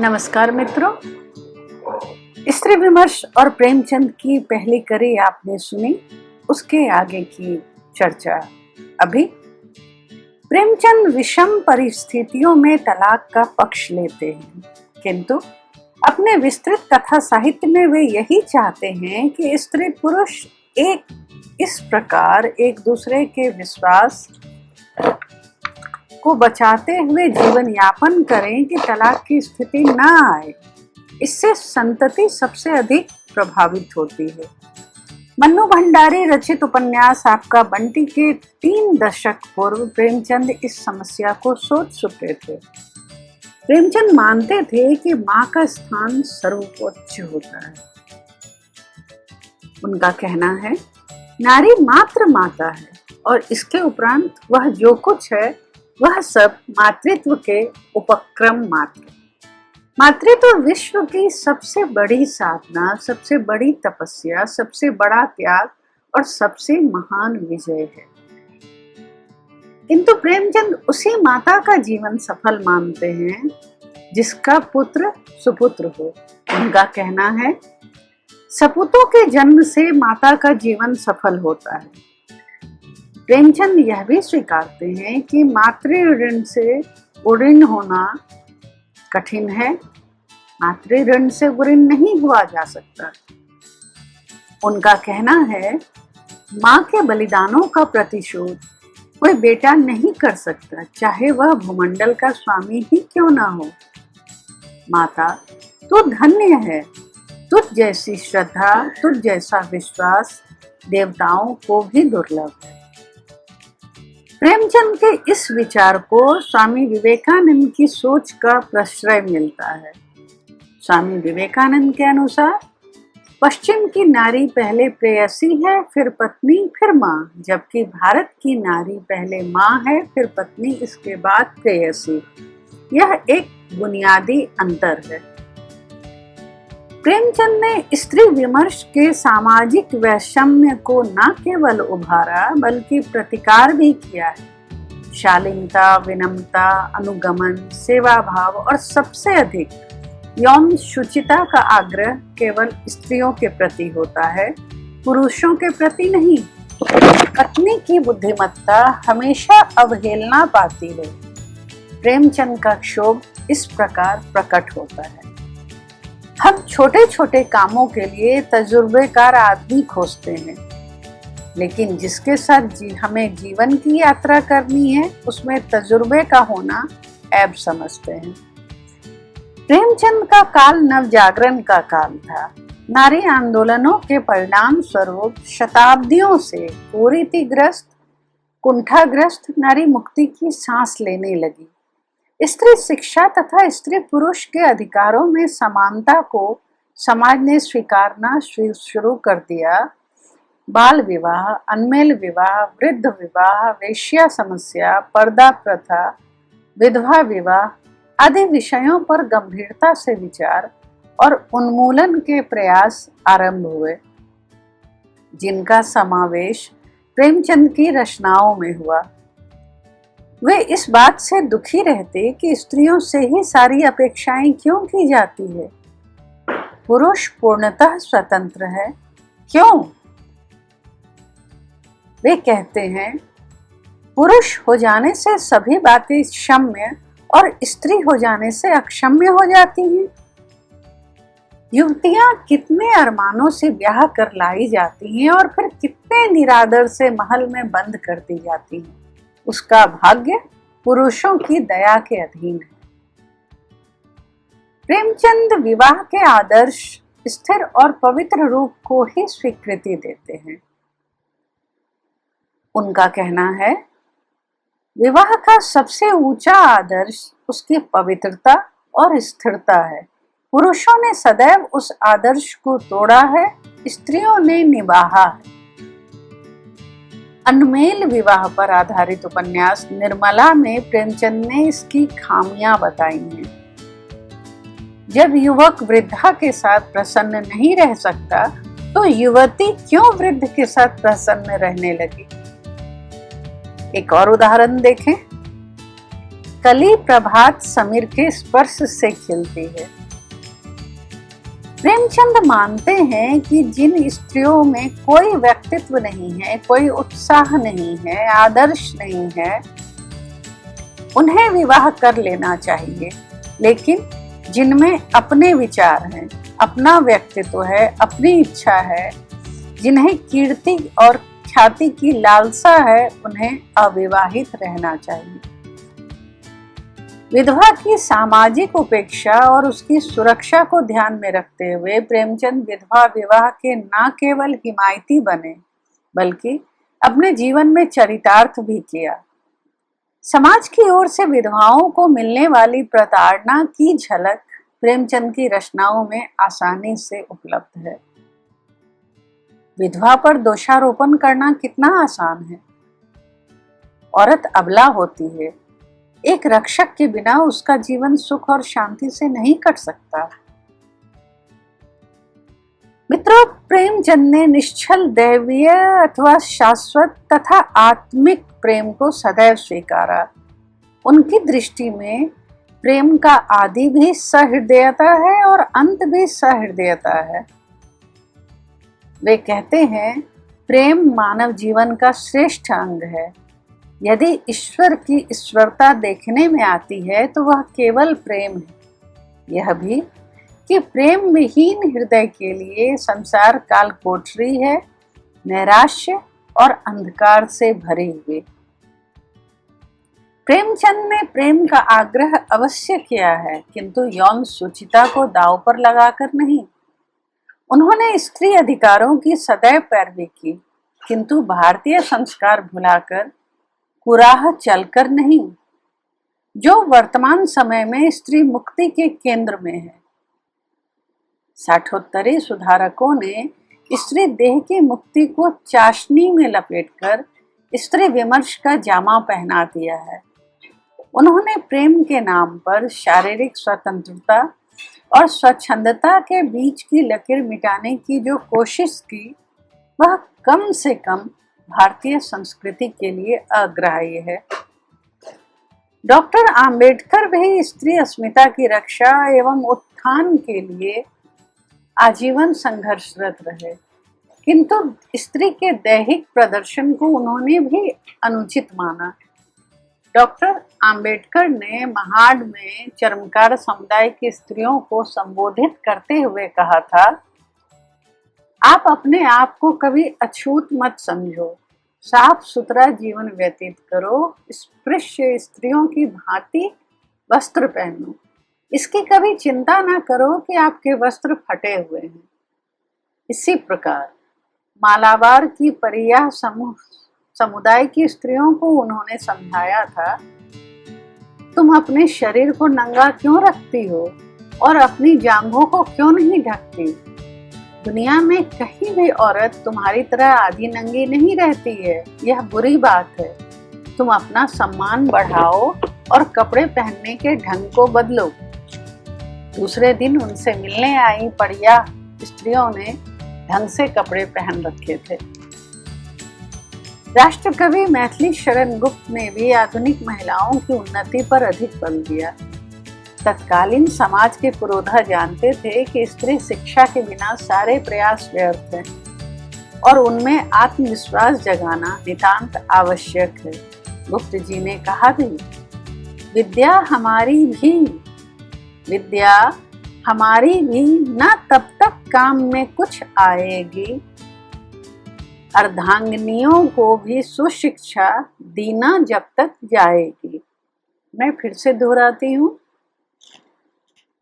नमस्कार मित्रों, स्त्री विमर्श और प्रेमचंद की पहली कड़ी आपने सुनी। उसके आगे की चर्चा अभी। प्रेमचंद विषम परिस्थितियों में तलाक का पक्ष लेते हैं, किंतु अपने विस्तृत कथा साहित्य में वे यही चाहते हैं कि स्त्री पुरुष इस प्रकार एक दूसरे के विश्वास को बचाते हुए जीवन यापन करें कि तलाक की स्थिति न आए। इससे संतति सबसे अधिक प्रभावित होती है। मन्नू भंडारी रचित उपन्यास आपका बंटी के 3 दशक पूर्व प्रेमचंद इस समस्या को सोच चुके थे। प्रेमचंद मानते थे कि मां का स्थान सर्वोच्च होता है। उनका कहना है, नारी मात्र माता है और इसके उपरांत वह जो कुछ है वह सब मातृत्व के उपक्रम मात्र। मातृत्व विश्व की सबसे बड़ी साधना, सबसे बड़ी तपस्या, सबसे बड़ा त्याग और सबसे महान विजय है। किंतु प्रेमचंद उसी माता का जीवन सफल मानते हैं जिसका पुत्र सुपुत्र हो। उनका कहना है, सपूतों के जन्म से माता का जीवन सफल होता है। प्रेमचंद यह भी स्वीकारते हैं कि मातृ ऋण से उऋण होना कठिन है। मातृ ऋण से उऋण नहीं हुआ जा सकता। उनका कहना है, माँ के बलिदानों का प्रतिशोध कोई बेटा नहीं कर सकता, चाहे वह भूमंडल का स्वामी ही क्यों ना हो। माता, तू धन्य है। तुझ जैसी श्रद्धा, तुझ जैसा विश्वास देवताओं को भी दुर्लभ है। प्रेमचंद के इस विचार को स्वामी विवेकानंद की सोच का प्रश्रय मिलता है। स्वामी विवेकानंद के अनुसार पश्चिम की नारी पहले प्रेयसी है, फिर पत्नी, फिर माँ, जबकि भारत की नारी पहले माँ है, फिर पत्नी, इसके बाद प्रेयसी। यह एक बुनियादी अंतर है। प्रेमचंद ने स्त्री विमर्श के सामाजिक वैषम्य को न केवल उभारा बल्कि प्रतिकार भी किया है। शालीनता, विनम्रता, अनुगमन, सेवा भाव और सबसे अधिक यौन शुचिता का आग्रह केवल स्त्रियों के प्रति होता है, पुरुषों के प्रति नहीं। पत्नी की बुद्धिमत्ता हमेशा अवहेलना पाती है। प्रेमचंद का क्षोभ इस प्रकार प्रकट होता है। हम छोटे छोटे कामों के लिए तजुर्बेकार आदमी खोजते हैं, लेकिन जिसके साथ हमें जीवन की यात्रा करनी है उसमें तजुर्बे का होना ऐब समझते हैं। प्रेमचंद का काल नवजागरण का काल था। नारी आंदोलनों के परिणाम स्वरूप शताब्दियों से कुरीतिग्रस्त, कुंठाग्रस्त नारी मुक्ति की सांस लेने लगी। स्त्री शिक्षा तथा स्त्री पुरुष के अधिकारों में समानता को समाज ने स्वीकारना शुरू कर दिया। बाल विवाह, अनमेल विवाह, वृद्ध विवाह, वेश्या समस्या, पर्दा प्रथा, विधवा विवाह आदि विषयों पर गंभीरता से विचार और उन्मूलन के प्रयास आरंभ हुए, जिनका समावेश प्रेमचंद की रचनाओं में हुआ। वे इस बात से दुखी रहते कि स्त्रियों से ही सारी अपेक्षाएं क्यों की जाती है। पुरुष पूर्णतः स्वतंत्र है, क्यों? वे कहते हैं, पुरुष हो जाने से सभी बातें क्षम्य और स्त्री हो जाने से अक्षम्य हो जाती हैं। युवतियां कितने अरमानों से ब्याह कर लाई जाती हैं और फिर कितने निरादर से महल में बंद कर दी जाती हैं। उसका भाग्य पुरुषों की दया के अधीन है। प्रेमचंद विवाह के आदर्श, स्थिर और पवित्र रूप को ही स्वीकृति देते हैं। उनका कहना है, विवाह का सबसे ऊंचा आदर्श उसकी पवित्रता और स्थिरता है। पुरुषों ने सदैव उस आदर्श को तोड़ा है, स्त्रियों ने निभाया है। अनमेल विवाह पर आधारित उपन्यास निर्मला में प्रेमचंद ने इसकी खामियां बताई हैं। जब युवक वृद्धा के साथ प्रसन्न नहीं रह सकता तो युवती क्यों वृद्ध के साथ प्रसन्न रहने लगी। एक और उदाहरण देखें। कली प्रभात समीर के स्पर्श से खिलती है। प्रेमचंद मानते हैं कि जिन स्त्रियों में कोई व्यक्तित्व नहीं है, कोई उत्साह नहीं है, आदर्श नहीं है, उन्हें विवाह कर लेना चाहिए। लेकिन जिनमें अपने विचार हैं, अपना व्यक्तित्व है, अपनी इच्छा है, जिन्हें कीर्ति और ख्याति की लालसा है, उन्हें अविवाहित रहना चाहिए। विधवा की सामाजिक उपेक्षा और उसकी सुरक्षा को ध्यान में रखते हुए प्रेमचंद विधवा विवाह के न केवल हिमायती बने, बल्कि अपने जीवन में चरितार्थ भी किया। समाज की ओर से विधवाओं को मिलने वाली प्रताड़ना की झलक प्रेमचंद की रचनाओं में आसानी से उपलब्ध है। विधवा पर दोषारोपण करना कितना आसान है। औरत अबला होती है, एक रक्षक के बिना उसका जीवन सुख और शांति से नहीं कट सकता। मित्रों, प्रेमचंद ने निश्चल दैवीय अथवा शाश्वत तथा आत्मिक प्रेम को सदैव स्वीकारा। उनकी दृष्टि में प्रेम का आदि भी सहृदयता है और अंत भी सहृदयता है। वे कहते हैं, प्रेम मानव जीवन का श्रेष्ठ अंग है। यदि ईश्वर की ईश्वरता देखने में आती है तो वह केवल प्रेम है। यह भी कि प्रेम विहीन हृदय के लिए संसार काल कोठरी है, नैराश्य और अंधकार से भरे हुए। प्रेमचंद ने प्रेम का आग्रह अवश्य किया है, किंतु यौन सुचिता को दांव पर लगाकर नहीं। उन्होंने स्त्री अधिकारों की सदैव पैरवी की, किंतु भारतीय संस्कार भुलाकर, कुराह चलकर नहीं, जो वर्तमान समय में स्त्री मुक्ति के केंद्र में है। साठोत्तरी सुधारकों ने स्त्री देह की मुक्ति को चाशनी में लपेटकर स्त्री विमर्श का जामा पहना दिया है। उन्होंने प्रेम के नाम पर शारीरिक स्वतंत्रता और स्वच्छंदता के बीच की लकीर मिटाने की जो कोशिश की, वह कम से कम भारतीय संस्कृति के लिए अग्राह्य है। डॉक्टर आम्बेडकर भी स्त्री अस्मिता की रक्षा एवं उत्थान के लिए आजीवन संघर्षरत रहे, किंतु स्त्री के दैहिक प्रदर्शन को उन्होंने भी अनुचित माना। डॉक्टर आम्बेडकर ने महाड में चर्मकार समुदाय की स्त्रियों को संबोधित करते हुए कहा था, आप अपने आप को कभी अछूत मत समझो, साफ सुथरा जीवन व्यतीत करो, स्पृश्य स्त्रियों की भांति वस्त्र पहनो, इसकी कभी चिंता ना करो कि आपके वस्त्र फटे हुए हैं। इसी प्रकार मालाबार की परिया समुदाय की स्त्रियों को उन्होंने समझाया था, तुम अपने शरीर को नंगा क्यों रखती हो और अपनी जांघों को क्यों नहीं ढकती। दुनिया में कहीं भी औरत तुम्हारी तरह आधी नंगी नहीं रहती है, यह बुरी बात है। तुम अपना सम्मान बढ़ाओ और कपड़े पहनने के ढंग को बदलो। दूसरे दिन उनसे मिलने आई पड़िया स्त्रियों ने ढंग से कपड़े पहन रखे थे। राष्ट्रकवि मैथिली शरण गुप्त ने भी आधुनिक महिलाओं की उन्नति पर अधिक बल दिया। तत्कालीन समाज के पुरोधा जानते थे कि स्त्री शिक्षा के बिना सारे प्रयास व्यर्थ हैं और उनमें आत्मविश्वास जगाना नितांत आवश्यक है। गुप्त जी ने कहा भी, विद्या हमारी भी न तब तक काम में कुछ आएगी, अर्धांगिनियों को भी सुशिक्षा दीना जब तक जाएगी। मैं फिर से दोहराती हूँ,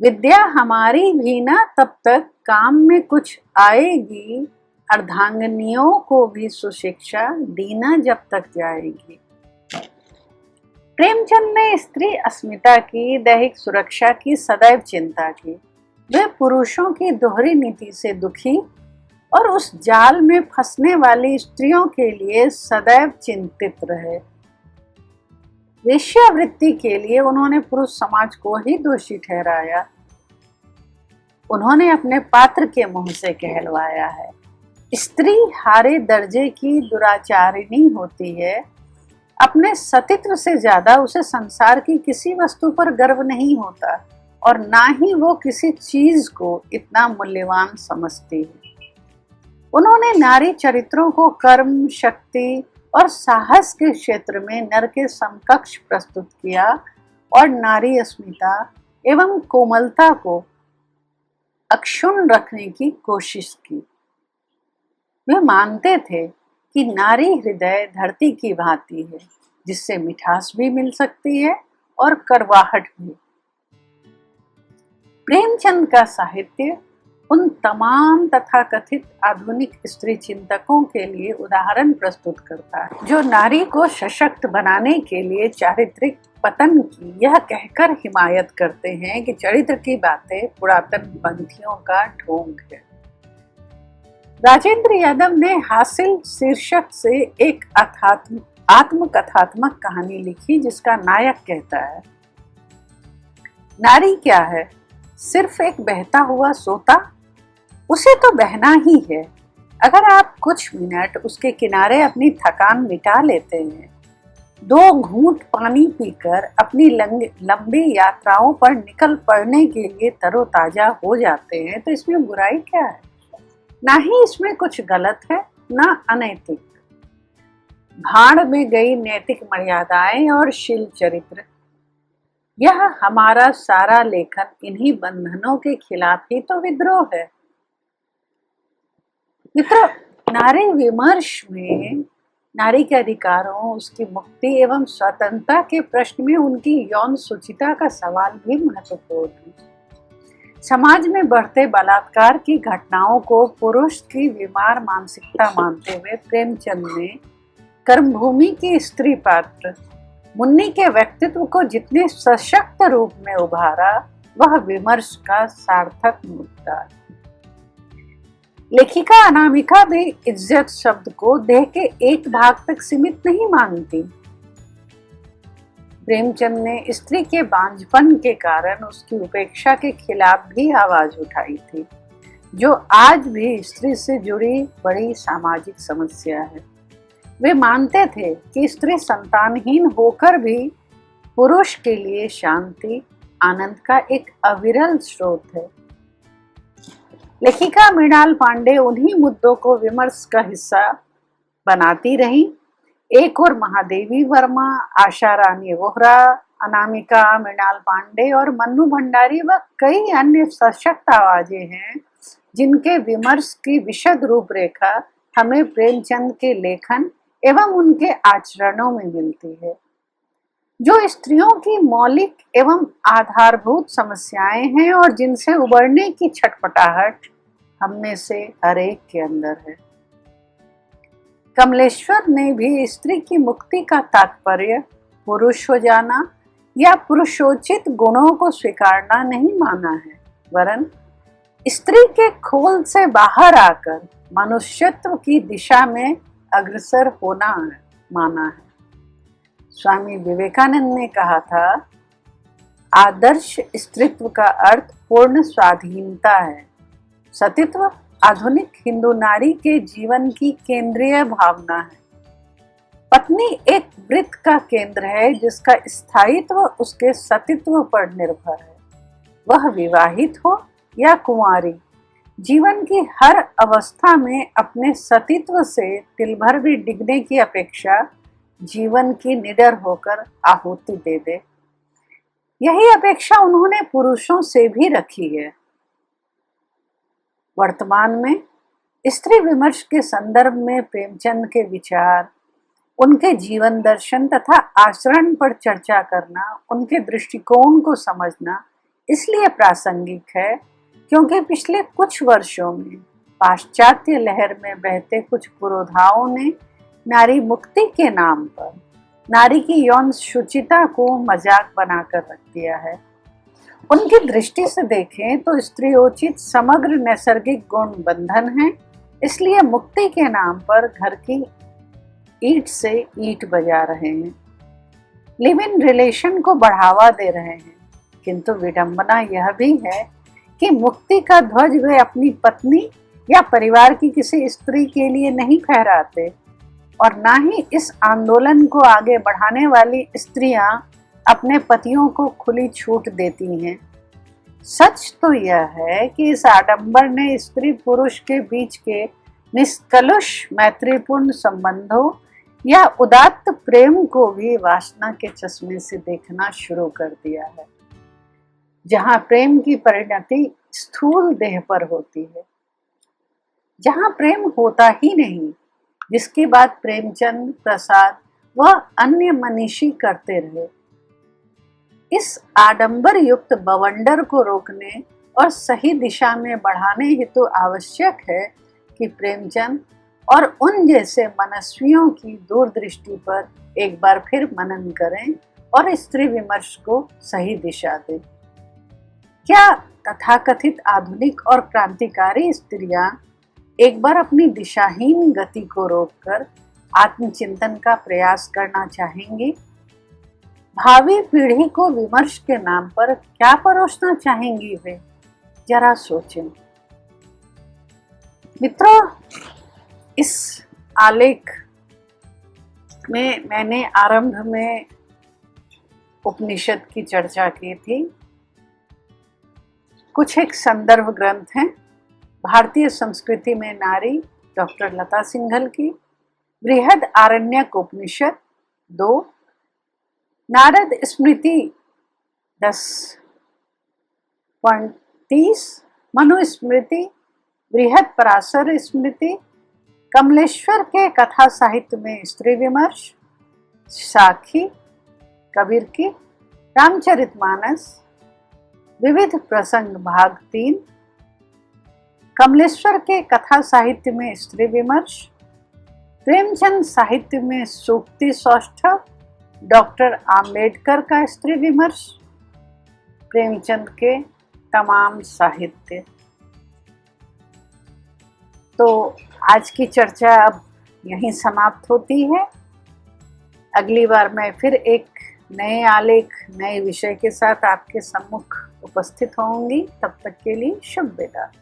विद्या हमारी भी न तब तक काम में कुछ आएगी, अर्धांगिनियों को भी सुशिक्षा दीना जब तक जाएगी। प्रेमचंद ने स्त्री अस्मिता की, दैहिक सुरक्षा की सदैव चिंता की। वे पुरुषों की दोहरी नीति से दुखी और उस जाल में फंसने वाली स्त्रियों के लिए सदैव चिंतित रहे। वेश्यावृत्ति के लिए उन्होंने पुरुष समाज को ही दोषी ठहराया। उन्होंने अपने पात्र के मुंह से कहलवाया है, स्त्री हारे दर्जे की दुराचारिणी होती है अपने सतीत्व से ज्यादा उसे संसार की किसी वस्तु पर गर्व नहीं होता और ना ही वो किसी चीज को इतना मूल्यवान समझती है। उन्होंने नारी चरित्रों को कर्म, शक्ति और साहस के क्षेत्र में नर के समकक्ष प्रस्तुत किया और नारी अस्मिता एवं कोमलता को अक्षुण्ण रखने की कोशिश की। वे मानते थे कि नारी हृदय धरती की भांति है, जिससे मिठास भी मिल सकती है और कड़वाहट भी। प्रेमचंद का साहित्य उन तमाम तथाकथित आधुनिक स्त्री चिंतकों के लिए उदाहरण प्रस्तुत करता है जो नारी को सशक्त बनाने के लिए चारित्रिक पतन की यह कहकर हिमायत करते हैं कि चरित्र की बातें पुरातन पंथियों का ढोंग है। राजेंद्र यादव ने हासिल शीर्षक से एक आत्मकथात्मक कहानी लिखी जिसका नायक कहता है, नारी क्या है, सिर्फ एक बहता हुआ सोता, उसे तो बहना ही है। अगर आप कुछ मिनट उसके किनारे अपनी थकान मिटा लेते हैं, 2 घूंट पानी पीकर अपनी लंबी यात्राओं पर निकल पड़ने के लिए तरोताजा हो जाते हैं, तो इसमें बुराई क्या है? ना ही इसमें कुछ गलत है, ना अनैतिक। भाड़ में गई नैतिक मर्यादाएं और शील चरित्र, यह हमारा सारा लेखन इन्हीं बंधनों के खिलाफ ही तो विद्रोह है। मित्रों, नारी विमर्श में नारी के अधिकारों, उसकी मुक्ति एवं स्वतंत्रता के प्रश्न में उनकी यौन सुचिता का सवाल भी महत्वपूर्ण है। समाज में बढ़ते बलात्कार की घटनाओं को पुरुष की बीमार मानसिकता मानते हुए प्रेमचंद ने कर्मभूमि की स्त्री पात्र मुन्नी के व्यक्तित्व को जितने सशक्त रूप में उभारा, वह विमर्श का सार्थक मुद्दा है। लेखिका अनामिका भी इज्जत शब्द को देह के एक भाग तक सीमित नहीं मानती। प्रेमचंद ने स्त्री के बांझपन के कारण उसकी उपेक्षा के खिलाफ भी आवाज उठाई थी, जो आज भी स्त्री से जुड़ी बड़ी सामाजिक समस्या है। वे मानते थे कि स्त्री संतानहीन होकर भी पुरुष के लिए शांति, आनंद का एक अविरल स्रोत है। लेखिका मृणाल पांडे उन्हीं मुद्दों को विमर्श का हिस्सा बनाती रही। एक और महादेवी वर्मा, आशा रानी वोहरा, अनामिका, मृणाल पांडे और मन्नू भंडारी व कई अन्य सशक्त आवाजें हैं जिनके विमर्श की विशद रूपरेखा हमें प्रेमचंद के लेखन एवं उनके आचरणों में मिलती है, जो स्त्रियों की मौलिक एवं आधारभूत समस्याएं हैं और जिनसे उबरने की छटपटाहट हम में से हर एक के अंदर है। कमलेश्वर ने भी स्त्री की मुक्ति का तात्पर्य पुरुष हो जाना या पुरुषोचित गुणों को स्वीकारना नहीं माना है, वरन स्त्री के खोल से बाहर आकर मनुष्यत्व की दिशा में अग्रसर होना है, माना है। स्वामी विवेकानंद ने कहा था, आदर्श स्त्रीत्व का अर्थ पूर्ण स्वाधीनता है। सतीत्व आधुनिक हिंदू नारी के जीवन की केंद्रीय भावना है। पत्नी एक वृत्त का केंद्र है जिसका स्थायित्व उसके सतीत्व पर निर्भर है। वह विवाहित हो या कुंवारी, जीवन की हर अवस्था में अपने सतीत्व से तिल भर भी डिगने की अपेक्षा जीवन की निडर होकर आहुति दे दे। यही अपेक्षा उन्होंने पुरुषों से भी रखी है। वर्तमान में स्त्री विमर्श के संदर्भ में प्रेमचंद के विचार, उनके जीवन दर्शन तथा आचरण पर चर्चा करना, उनके दृष्टिकोण को समझना इसलिए प्रासंगिक है क्योंकि पिछले कुछ वर्षों में पाश्चात्य लहर में बहते कुछ पुरोधाओं ने नारी मुक्ति के नाम पर नारी की यौन शुचिता को मजाक बनाकर रख दिया है। उनकी दृष्टि से देखें तो स्त्रियोचित समग्र नैसर्गिक गुण बंधन है, इसलिए मुक्ति के नाम पर घर की ईंट से ईंट बजा रहे हैं, लिव इन रिलेशन को बढ़ावा दे रहे हैं। किंतु विडंबना यह भी है कि मुक्ति का ध्वज वे अपनी पत्नी या परिवार की किसी स्त्री के लिए नहीं फहराते, और ना ही इस आंदोलन को आगे बढ़ाने वाली स्त्रियां अपने पतियों को खुली छूट देती हैं। सच तो यह है कि इस आडंबर ने स्त्री पुरुष के बीच के निष्कलुष मैत्रीपूर्ण संबंधों या उदात्त प्रेम को भी वासना के चश्मे से देखना शुरू कर दिया है, जहां प्रेम की परिणति स्थूल देह पर होती है, जहां प्रेम होता ही नहीं, जिसकी बात प्रेमचंद, प्रसाद व अन्य मनीषी करते रहे। इस आडंबर युक्त बवंडर को रोकने और सही दिशा में बढ़ाने हेतु आवश्यक है कि प्रेमचंद और उन जैसे मनस्वियों की दूरदृष्टि पर एक बार फिर मनन करें और स्त्री विमर्श को सही दिशा दें। क्या तथाकथित आधुनिक और क्रांतिकारी स्त्रियां एक बार अपनी दिशाहीन गति को रोककर आत्मचिंतन का प्रयास करना चाहेंगी? भावी पीढ़ी को विमर्श के नाम पर क्या परोसना चाहेंगी वे? जरा सोचें। मित्रों, इस आलेख में मैंने आरंभ में उपनिषद की चर्चा की थी। कुछ एक संदर्भ ग्रंथ हैं। भारतीय संस्कृति में नारी, डॉक्टर लता सिंघल की, बृहद आरण्यक उपनिषद 2, नारद स्मृति 10.30, मनुस्मृति, बृहद पराशर स्मृति, कमलेश्वर के कथा साहित्य में स्त्री विमर्श, साखी, कबीर की रामचरितमानस, विविध प्रसंग भाग 3, कमलेश्वर के कथा साहित्य में स्त्री विमर्श, प्रेमचंद साहित्य में सूक्ति सौष्ठव, डॉक्टर आम्बेडकर का स्त्री विमर्श, प्रेमचंद के तमाम साहित्य। तो आज की चर्चा अब यहीं समाप्त होती है। अगली बार मैं फिर एक नए आलेख, नए विषय के साथ आपके सम्मुख उपस्थित होंगी। तब तक के लिए शुभ विदा।